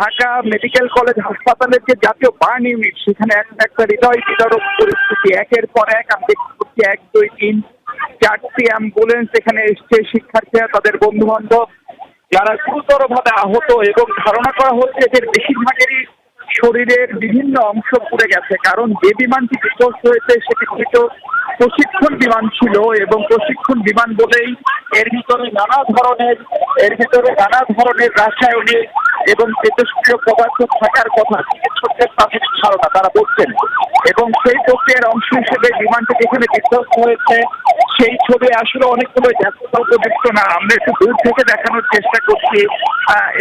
Dhaka medical college হাসপাতালের যে জাতীয় বার্ন ইউনিট, সেখানে একটা হৃদয় বিদারক পরিস্থিতি। একের পর এক আমি দেখতে পাচ্ছি 1, 2, 3, 4টি অ্যাম্বুলেন্স এখানে এসছে। শিক্ষার্থীরা, তাদের বন্ধু বান্ধব যারা গুরুতর ভাবে আহত, এবং ধারণা করা হচ্ছে এদের বেশিরভাগেরই শরীরের বিভিন্ন অংশ পুড়ে গেছে। কারণ যে বিমানটি বিধ্বস্ত হয়েছে সেটি মূলত প্রশিক্ষণ বিমান ছিল, এবং প্রশিক্ষণ বিমান বলেই এর ভিতরে নানা ধরনের রাসায়নিক এবং তেজস্ক্রিয় পদার্থ থাকার কথা চিকিৎসকদের প্রাথমিক ধারণা তারা বলছেন। এবং সেই প্রক্রিয়ার অংশ হিসেবে বিমানটি যেখানে বিধ্বস্ত হয়েছে সেই ছবি আসলে অনেকগুলো উপযুক্ত না। আমরা একটু দূর থেকে দেখানোর চেষ্টা করছি,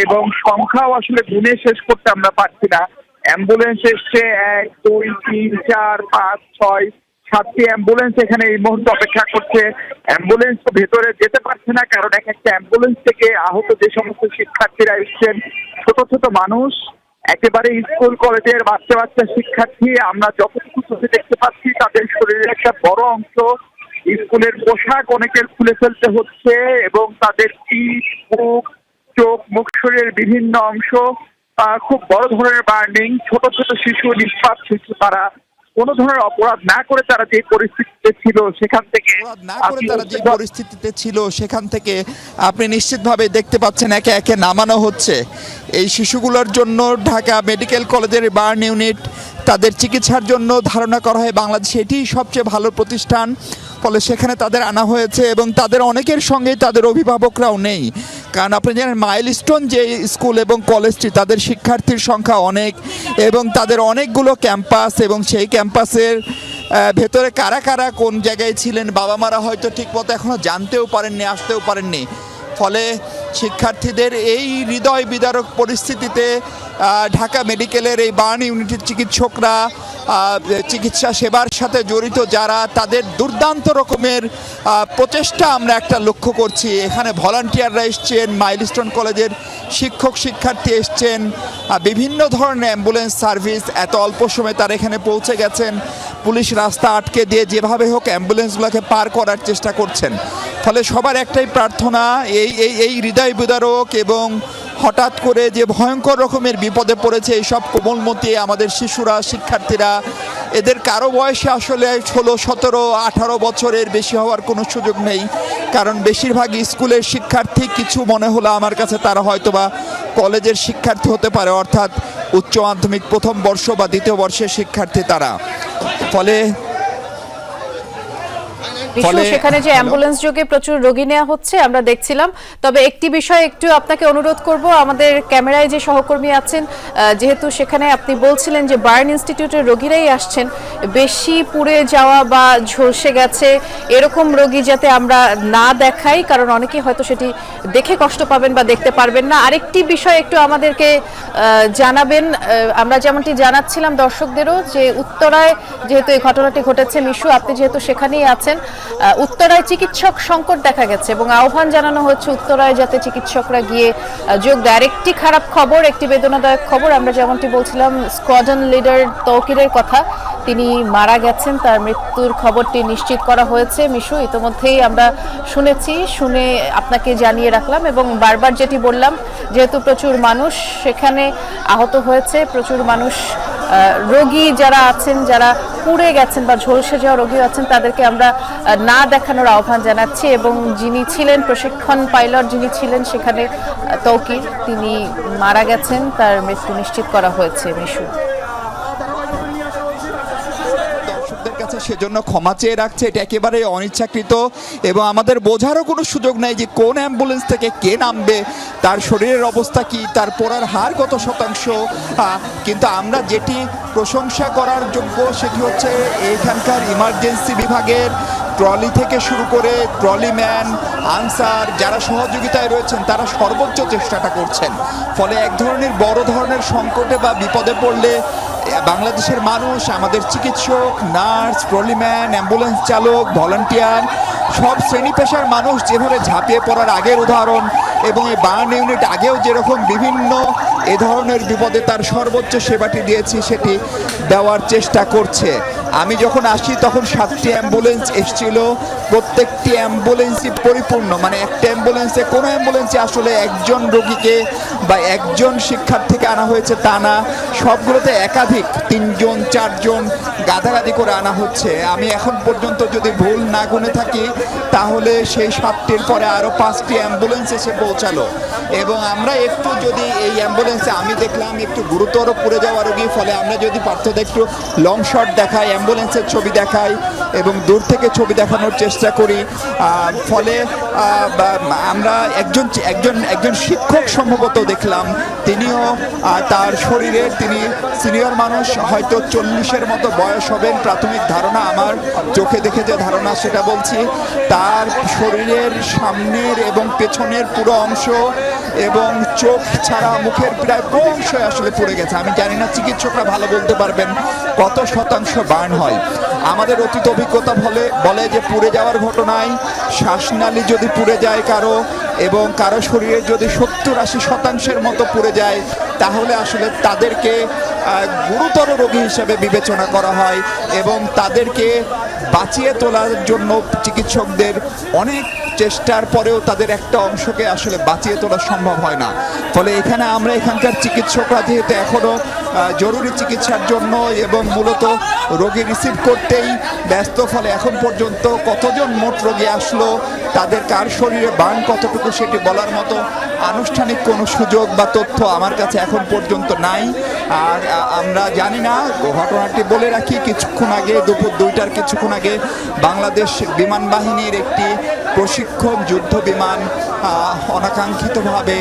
এবং সংখ্যাও আসলে গুণে শেষ করতে আমরা পারছি না। অ্যাম্বুলেন্স এসছে 1, 2, 3, 4, 5, 6, 7টি অ্যাম্বুলেন্স এখানে এই মুহূর্তে অপেক্ষা করছে। অ্যাম্বুলেন্স ভেতরে যেতে পারছে না, কারণ একটা অ্যাম্বুলেন্স থেকে আহত যে সমস্ত শিক্ষার্থীরা এসছেন, ছোট ছোট মানুষ, একেবারে স্কুল কলেজের বাচ্চা বাচ্চা শিক্ষার্থী। আমরা যতটুকু চোখে দেখতে পাচ্ছি তাদের শরীরের একটা বড় অংশ, স্কুলের পোশাক অনেকের খুলে ফেলতে হচ্ছে, এবং তাদের পিঠ, মুখ, চোখ, মুখ, শরীরের বিভিন্ন অংশ খুব বড় ধরনের বার্নিং। ছোট ছোট শিশু, নিষ্পাপ শিশু, তারা কোনো ধরনের অপরাধ না করে তারা যে পরিস্থিতিতে ছিল সেখান থেকে আপনি নিশ্চিতভাবে দেখতে পাচ্ছেন একে একে নামানো হচ্ছে। এই শিশুগুলোর জন্য ঢাকা মেডিকেল কলেজের বার্ন ইউনিট, তাদের চিকিৎসার জন্য ধারণা করা হয় বাংলাদেশে এটিই সবচেয়ে ভালো প্রতিষ্ঠান। ফলে সেখানে তাদের আনা হয়েছে, এবং তাদের অনেকের সঙ্গেই তাদের অভিভাবকরাও নেই। কারণ আপনি জানেন মাইলস্টোন যে স্কুল এবং কলেজটি, তাদের শিক্ষার্থীর সংখ্যা অনেক, এবং তাদের অনেকগুলো ক্যাম্পাস, এবং সেই ক্যাম্পাসের ভেতরে কারা কারা কোন জায়গায় ছিলেন বাবা মারা হয়তো ঠিকমতো এখনও জানতেও পারেননি, আসতেও পারেননি। ফলে শিক্ষার্থীদের এই হৃদয় বিদারক পরিস্থিতিতে ঢাকা মেডিকেলের এই বার্ন ইউনিটের চিকিৎসকরা, চিকিৎসা সেবার সাথে জড়িত যারা, তাদের দুর্দান্ত রকমের প্রচেষ্টা আমরা একটা লক্ষ্য করছি। এখানে ভলান্টিয়াররা এসছেন, মাইলস্টোন কলেজের শিক্ষক শিক্ষার্থী এসছেন, বিভিন্ন ধরনের অ্যাম্বুলেন্স সার্ভিস এত অল্প সময়ে তারা এখানে পৌঁছে গেছেন। পুলিশ রাস্তা আটকে দিয়ে যেভাবে হোক অ্যাম্বুলেন্সগুলোকে পার করার চেষ্টা করছেন। ফলে সবার একটাই প্রার্থনা, এই হৃদয় বিদারক এবং হঠাৎ করে যে ভয়ঙ্কর রকমের বিপদে পড়েছে এইসব কোমলমতি আমাদের শিশুরা, শিক্ষার্থীরা, এদের কারো বয়সে আসলে 16, 17, 18 বছরের বেশি হওয়ার কোনো সুযোগ নেই। কারণ বেশিরভাগ স্কুলের শিক্ষার্থী, কিছু মনে হলো আমার কাছে তারা হয়তোবা কলেজের শিক্ষার্থী হতে পারে, অর্থাৎ উচ্চ মাধ্যমিক প্রথম বর্ষ বা দ্বিতীয় বর্ষের শিক্ষার্থী তারা। ফলে সেখানে যে অ্যাম্বুলেন্স যোগে প্রচুর রোগী নেওয়া হচ্ছে আমরা দেখছিলাম। তবে একটি বিষয় একটু আপনাকে অনুরোধ করব, আমাদের ক্যামেরায় যে সহকর্মী আছেন, যেহেতু সেখানে আপনি বলছিলেন যে বার্ন ইনস্টিটিউটের রোগীরাই আসছেন, বেশি পুড়ে যাওয়া বা ঝলসে গেছে এরকম রোগী যাতে আমরা না দেখাই, কারণ অনেকে হয়তো সেটি দেখে কষ্ট পাবেন বা দেখতে পারবেন না। আরেকটি বিষয় একটু আমাদেরকে জানাবেন, আমরা যেমনটি জানাচ্ছিলাম দর্শকদেরও, যে উত্তরায় যেহেতু এই ঘটনাটি ঘটেছে, মিশু আপনি যেহেতু সেখানেই আছেন, উত্তরায় চিকিৎসক সংকট দেখা গেছে এবং আহ্বান জানানো হচ্ছে উত্তরায় যাতে চিকিৎসকরা গিয়ে যোগ দেয়। আরেকটি খারাপ খবর, একটি বেদনাদায়ক খবর, আমরা যেমনটি বলছিলাম স্কোয়াড্রন লিডার তৌকিরের কথা, তিনি মারা গেছেন, তার মৃত্যুর খবরটি নিশ্চিত করা হয়েছে। মিশু, ইতিমধ্যেই আমরা শুনে আপনাকে জানিয়ে রাখলাম। এবং বারবার যেটি বললাম, যেহেতু প্রচুর মানুষ সেখানে আহত হয়েছে, প্রচুর মানুষ, রোগী যারা আছেন, যারা পুড়ে গেছেন বা ঝলসে যাওয়া রোগী আছেন, তাদেরকে আমরা না দেখানোর আহ্বান জানাচ্ছি। এবং যিনি ছিলেন প্রশিক্ষণ পাইলট, যিনি ছিলেন সেখানে তৌকির, তিনি মারা গেছেন, তার মৃত্যু নিশ্চিত করা হয়েছে। মিশু, সেজন্য ক্ষমা চেয়ে রাখছে, এটা একেবারে অনিচ্ছাকৃত, এবং আমাদের বোঝারও কোনো সুযোগ নেই যে কোন অ্যাম্বুলেন্স থেকে কে নামবে, তার শরীরের অবস্থা কি, তার পড়ার হার কত শতাংশ। কিন্তু আমরা যেটি প্রশংসা করার যোগ্য সেটি হচ্ছে এখানকার ইমার্জেন্সি বিভাগের ট্রলি থেকে শুরু করে ট্রলিম্যান, আনসার যারা সহযোগিতায় রয়েছেন, তারা সর্বোচ্চ চেষ্টাটা করছেন। ফলে এক ধরনের বড় ধরনের সংকটে বা বিপদে পড়লে বাংলাদেশের মানুষ, আমাদের চিকিৎসক, নার্স, ট্রলিম্যান, অ্যাম্বুলেন্স চালক, ভলান্টিয়ার, সব শ্রেণী পেশার মানুষ যেভাবে ঝাঁপিয়ে পড়ার আগের উদাহরণ, এবং এই বার্ন ইউনিট আগেও যেরকম বিভিন্ন এ ধরনের বিপদে তার সর্বোচ্চ সেবাটি দিয়েছি সেটি দেওয়ার চেষ্টা করছে। আমি যখন আসি তখন 7টি অ্যাম্বুলেন্স এসেছিল, প্রত্যেকটি অ্যাম্বুলেন্সই পরিপূর্ণ, মানে একটা অ্যাম্বুলেন্সে কোনো অ্যাম্বুলেন্সে আসলে একজন রোগীকে বা একজন শিক্ষার্থীকে আনা হয়েছে তা না, সবগুলোতে একাধিক 3 জন 4 জন গাদাগাদি করে আনা হচ্ছে। আমি এখন পর্যন্ত যদি ভুল না গুনে থাকি তাহলে সেই 7টির পরে আরও 5টি অ্যাম্বুলেন্স এসে পৌঁছালো। এবং আমরা একটু যদি এই অ্যাম্বুলেন্সে আমি দেখলাম একটু গুরুতর পড়ে যাওয়া রোগী, ফলে আমরা যদি পারতো একটু লং শট দেখাই, অ্যাম্বুলেন্সের ছবি দেখাই এবং দূর থেকে ছবি দেখানোর চেষ্টা করি। ফলে আমরা একজন শিক্ষক সম্ভবত দেখলাম, তিনিও তার শরীরের, তিনি সিনিয়র মানুষ, হয়তো 40-এর মতো বয়স হবেন প্রাথমিক ধারণা, আমার চোখে দেখে যে ধারণা সেটা বলছি। তার শরীরের সামনের এবং পেছনের পুরো অংশ এবং চোখ ছাড়া মুখের প্রায় পুরো অংশ আসলে পুড়ে গেছে। আমি জানি না, চিকিৎসকরা ভালো বলতে পারবেন কত শতাংশ বার্ন হয়। আমাদের অতীত অভিজ্ঞতা বলে যে পুড়ে যাওয়ার ঘটনায় শ্বাসনালী যদি পুড়ে যায় কারো এবং কারো শরীরে যদি 70-80% মতো পুড়ে যায় তাহলে আসলে তাদেরকে গুরুতর রোগী হিসেবে বিবেচনা করা হয় এবং তাদেরকে বাঁচিয়ে তোলার জন্য চিকিৎসকদের অনেক চেষ্টার পরেও তাদের একটা অংশকে আসলে বাঁচিয়ে তোলা সম্ভব হয় না। ফলে আমরা এখানকার চিকিৎসকরা যেহেতু এখনও জরুরি চিকিৎসার জন্য এবং মূলত রোগী রিসিভ করতেই ব্যস্ত, ফলে এখন পর্যন্ত কতজন মোট রোগী আসলো, তাদের কার শরীরে বার্ন কতটুকু সেটি বলার মতো আনুষ্ঠানিক কোনো সুযোগ বা তথ্য আমার কাছে এখন পর্যন্ত নাই। আর আমরা জানি না, ঘটনাটি বলে রাখি, কিছুক্ষণ আগে দুপুর 2টার কিছুক্ষণ আগে বাংলাদেশ বিমান বাহিনীর একটি প্রশিক্ষণ যুদ্ধ বিমান অনাকাঙ্ক্ষিতভাবে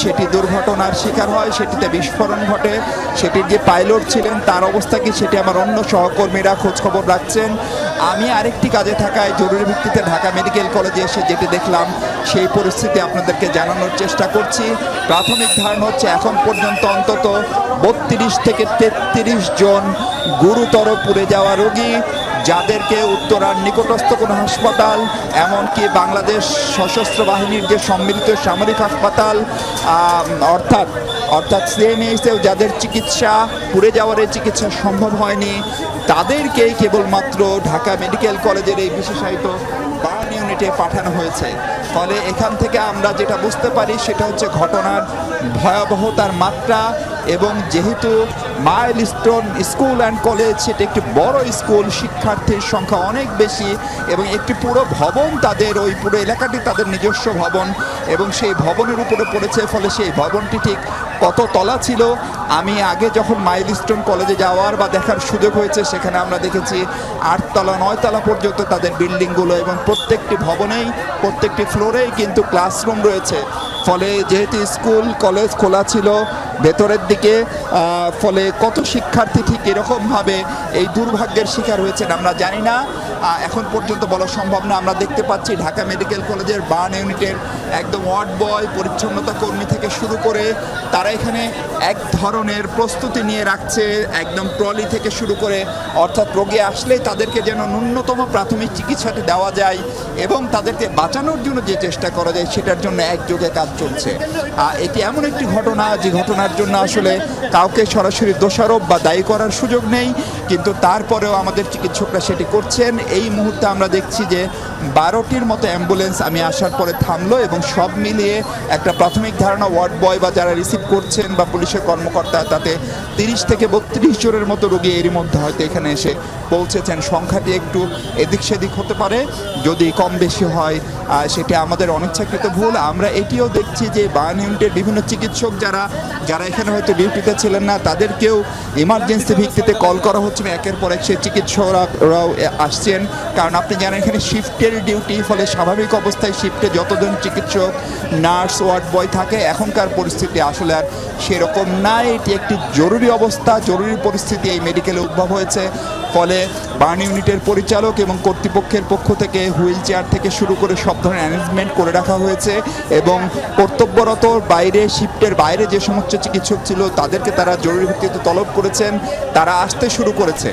সেটি দুর্ঘটনার শিকার হয়, সেটিতে বিস্ফোরণ ঘটে। সেটির যে পাইলট ছিলেন তার অবস্থা কি সেটি আমার অন্য সহকর্মীরা খোঁজখবর রাখছেন। আমি আরেকটি কাজে থাকায় জরুরি ভিত্তিতে ঢাকা মেডিকেল কলেজে এসে যেটি দেখলাম সেই পরিস্থিতি আপনাদেরকে জানানোর চেষ্টা করছি। প্রাথমিক ধারণা হচ্ছে এখন পর্যন্ত অন্তত 32 থেকে 33 জন গুরুতর পুড়ে যাওয়া রোগী, যাদেরকে উত্তরার নিকটস্থ কোনো হাসপাতাল, এমনকি বাংলাদেশ সশস্ত্র বাহিনীর যে সম্মিলিত সামরিক হাসপাতাল অর্থাৎ সিএমএইচেও যাদের চিকিৎসা, পুড়ে যাওয়ার চিকিৎসা সম্ভব হয়নি, তাদেরকেই কেবলমাত্র ঢাকা মেডিকেল কলেজের এই বিশেষায়িত বার্ন ইউনিটে পাঠানো হয়েছে। ফলে এখান থেকে আমরা যেটা বুঝতে পারি সেটা হচ্ছে ঘটনার ভয়াবহতার মাত্রা। এবং যেহেতু মাইলস্টোন স্কুল অ্যান্ড কলেজ সেটা একটি বড় স্কুল, শিক্ষার্থীর সংখ্যা অনেক বেশি এবং একটি পুরো ভবন, তাদের ওই পুরো এলাকাটি তাদের নিজস্ব ভবন এবং সেই ভবনের উপরে পড়েছে। ফলে সেই ভবনটি ঠিক কত তলা ছিল, আমি আগে যখন মাইলস্টোন কলেজে যাওয়ার বা দেখার সুযোগ হয়েছে সেখানে আমরা দেখেছি 8 তলা 9 তলা পর্যন্ত তাদের বিল্ডিংগুলো এবং প্রত্যেকটি ভবনেই প্রত্যেকটি ফ্লোরেই কিন্তু ক্লাসরুম রয়েছে। ফলে যেহেতু স্কুল কলেজ খোলা ছিল ভেতরের দিকে, ফলে কত শিক্ষার্থী ঠিক এরকমভাবে এই দুর্ভাগ্যের শিকার হয়েছেন আমরা জানি না, এখন পর্যন্ত বলা সম্ভব না। আমরা দেখতে পাচ্ছি ঢাকা মেডিকেল কলেজের বার্ন ইউনিটের একদম ওয়ার্ড বয়, পরিচ্ছন্নতা কর্মী থেকে শুরু করে তারা এখানে এক ধরনের প্রস্তুতি নিয়ে রাখছে, একদম ট্রলি থেকে শুরু করে, অর্থাৎ রোগী আসলেই তাদেরকে যেন ন্যূনতম প্রাথমিক চিকিৎসাটি দেওয়া যায় এবং তাদেরকে বাঁচানোর জন্য যে চেষ্টা করা যায় সেটার জন্য একযোগে কাজ চলছে। এটি এমন একটি ঘটনা যে ঘটনার জন্য আসলে কাউকে সরাসরি দোষারোপ বা দায়ী করার সুযোগ নেই, কিন্তু তারপরেও আমাদের চিকিৎসকরা সেটি করছেন। এই মুহূর্তে আমরা দেখছি যে 12টির মতো অ্যাম্বুলেন্স আমি আসার পরে থামলো এবং সব মিলিয়ে একটা প্রাথমিক ধারণা ওয়ার্ড বয় বা যারা রিসিভ করছেন বা পুলিশের কর্মকর্তা, তাতে 30 থেকে 32 জনের মতো রোগী এরই মধ্যে হয়তো এখানে এসে পৌঁছেছেন। সংখ্যাটি একটু এদিক সেদিক হতে পারে, যদি কম বেশি হয় সেটি আমাদের অনিচ্ছাকৃত ভুল। আমরা এটিও দেখছি যে বার্ন ইউনিটের বিভিন্ন চিকিৎসক যারা এখানে হয়তো ডিউটিতে ছিলেন না, তাদেরকেও ইমার্জেন্সি ভিত্তিতে কল করা হচ্ছে। একের পর এক সে চিকিৎসকরাও আসছেন, কারণ আপনি জানেন এখানে শিফটের ডিউটি, ফলে স্বাভাবিক অবস্থায় শিফটে যতজন চিকিৎসক, নার্স, ওয়ার্ড বয় থাকে, এখনকার পরিস্থিতি আসলে আর সেরকম না। এটি একটি জরুরি অবস্থা, জরুরি পরিস্থিতি এই মেডিকেলে উদ্ভব হয়েছে। ফলে বার্ন ইউনিটের পরিচালক এবং কর্তৃপক্ষের পক্ষ থেকে হুইল চেয়ার থেকে শুরু করে সব ধরনের অ্যারেঞ্জমেন্ট করে রাখা হয়েছে এবং কর্তব্যরত বাইরে, শিফটের বাইরে যে সমস্ত চিকিৎসক ছিল তাদেরকে তারা জরুরি ভিত্তিতে তলব করেছেন, তারা আসতে শুরু করেছে।